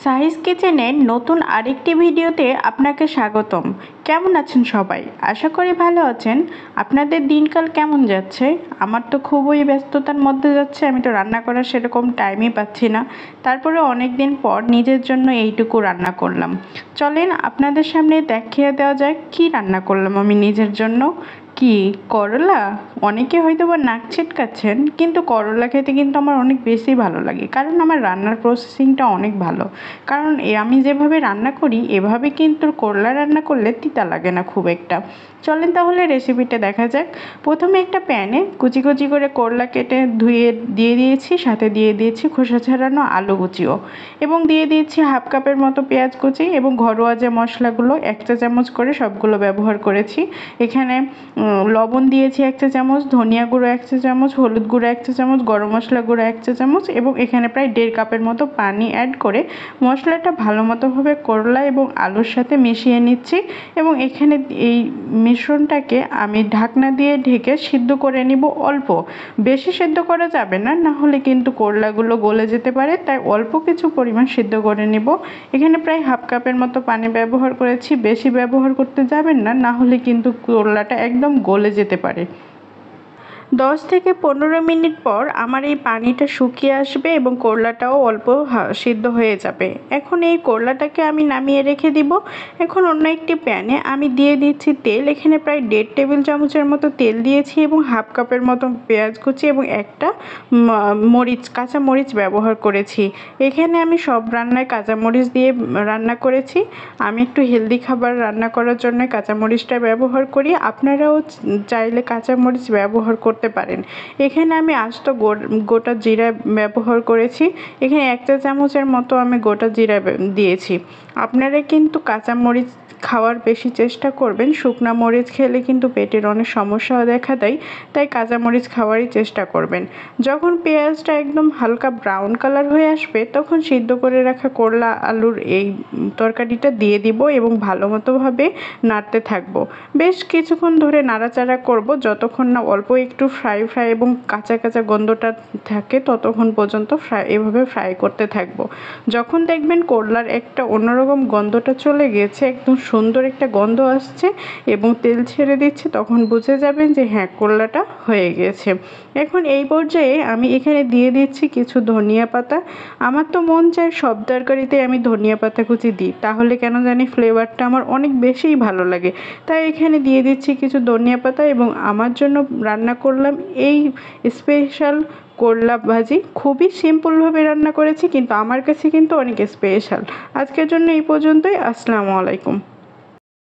সাহিস কিচেনের নতুন আরেকটি ভিডিওতে আপনাকে স্বাগতম। কেমন আছেন সবাই? আশা করি ভালো আছেন। আপনাদের দিনকাল কেমন যাচ্ছে? আমার তো খুবই ব্যস্ততার মধ্যে যাচ্ছে, আমি তো রান্না করার সেরকম টাইমই পাচ্ছি না। তারপরে অনেক দিন পর নিজের জন্য এইটুকু রান্না করলাম। চলেন আপনাদের সামনে দেখিয়ে দেওয়া যায় কি রান্না করলাম আমি নিজের জন্য। কি করলা? অনেকে হয়তো বা নাক ছিটকাচ্ছেন, কিন্তু করলা খেতে কিন্তু আমার অনেক বেশি ভালো লাগে, কারণ আমার রান্নার প্রসেসিংটা অনেক ভালো। কারণ আমি যেভাবে রান্না করি এভাবে কিন্তু করলা রান্না করলে তিতা লাগে না খুব একটা। চলেন তাহলে রেসিপিটা দেখা যাক। প্রথমে একটা প্যানে কুচি কুচি করে করলা কেটে ধুয়ে দিয়ে দিয়েছি, সাথে দিয়ে দিয়েছি খোসা ছাড়ানো আলু কুচিও, এবং দিয়ে দিয়েছি হাফ কাপের মতো পেঁয়াজ কুচি, এবং ঘরোয়া যে মশলাগুলো 1 চা চামচ করে সবগুলো ব্যবহার করেছি। এখানে লবণ দিয়েছি 1 চা চামচ, ধনিয়া গুঁড়ো 1 চা চামচ, হলুদ গুঁড়ো 1 চা চামচ, গরম মশলা গুঁড়ো 1 চা চামচ, এবং এখানে প্রায় 1.5 কাপের মতো পানি অ্যাড করে মশলাটা ভালো মতোভাবে করলা এবং আলুর সাথে মিশিয়ে নিচ্ছি। এবং এখানে এই মিশ্রণটাকে আমি ঢাকনা দিয়ে ঢেকে সিদ্ধ করে নিব অল্প। বেশি সিদ্ধ করা যাবে না, না হলে কিন্তু করলাগুলো গলে যেতে পারে, তাই অল্প কিছু পরিমাণ সিদ্ধ করে নিব। এখানে প্রায় হাফ কাপের মতো পানি ব্যবহার করেছি, বেশি ব্যবহার করতে যাবেন না, না হলে কিন্তু করলাটা একদম গলে যেতে পারে। 10 থেকে 15 মিনিট পর আমার এই পানিটা শুকিয়ে আসবে এবং করলাটাও অল্প সিদ্ধ হয়ে যাবে। এখন এই করলাটাকে আমি নামিয়ে রেখে দিব। এখন অন্য একটি প্যানে আমি দিয়ে দিচ্ছি তেল। এখানে প্রায় 1.5 টেবিল চামচের মতো তেল দিয়েছি, এবং হাফ কাপের মতো পেঁয়াজ কুচি এবং একটা কাঁচা মরিচ ব্যবহার করেছি। এখানে আমি সব রান্নায় কাঁচা মরিচ দিয়ে রান্না করেছি। আমি একটু হেলদি খাবার রান্না করার জন্য কাঁচা মরিচটা ব্যবহার করি। আপনারাও চাইলে কাঁচা মরিচ ব্যবহার করতে পারেন। এখানে আমি আস্ত গোটা জিরা ব্যবহার করেছি। এখানে 1 চা চামচের মতো আমি গোটা জিরা দিয়েছি। আপনারা কিন্তু কাঁচা মরিচ খাওয়ার বেশি চেষ্টা করবেন। শুকনা মরিচ খেলে কিন্তু পেটের অনেক সমস্যাও দেখা দেয়, তাই কাঁচা মরিচ খাওয়ারই চেষ্টা করবেন। যখন পেঁয়াজটা একদম হালকা ব্রাউন কালার হয়ে আসবে, তখন সিদ্ধ করে রাখা করলা আলুর এই তরকারিটা দিয়ে দিব এবং ভালো মতোভাবে নাড়তে থাকবো। বেশ কিছুক্ষণ ধরে নাড়াচাড়া করব, যতক্ষণ না অল্প একটু ফ্রাই এবং কাঁচা কাঁচা গন্ধটা থাকে ততক্ষণ পর্যন্ত এভাবে ফ্রাই করতে থাকবো। যখন দেখবেন করলার একটা অন্যরকম গন্ধটা চলে গেছে, একদম সুন্দর একটা গন্ধ আসছে এবং তেল ছেড়ে দিচ্ছে, তখন বুঝে যাবেন যে হ্যাঁ, করলাটা হয়ে গেছে। এখন এই পর্যায়ে আমি এখানে দিয়ে দিচ্ছি কিছু ধনিয়া পাতা। আমার তো মন চায় সব তরকারিতে আমি ধনিয়া পাতা কুচি দিই, তাহলে কেন জানি ফ্লেভারটা আমার অনেক বেশিই ভালো লাগে। তাই এখানে দিয়ে দিচ্ছি কিছু ধনিয়া পাতা, এবং আমার জন্য রান্না করলাম এই স্পেশাল করলা ভাজি। খুবই সিম্পলভাবে রান্না করেছি, কিন্তু আমার কাছে কিন্তু অনেক স্পেশাল। আজকের জন্য এই পর্যন্তই। আসসালামু আলাইকুম।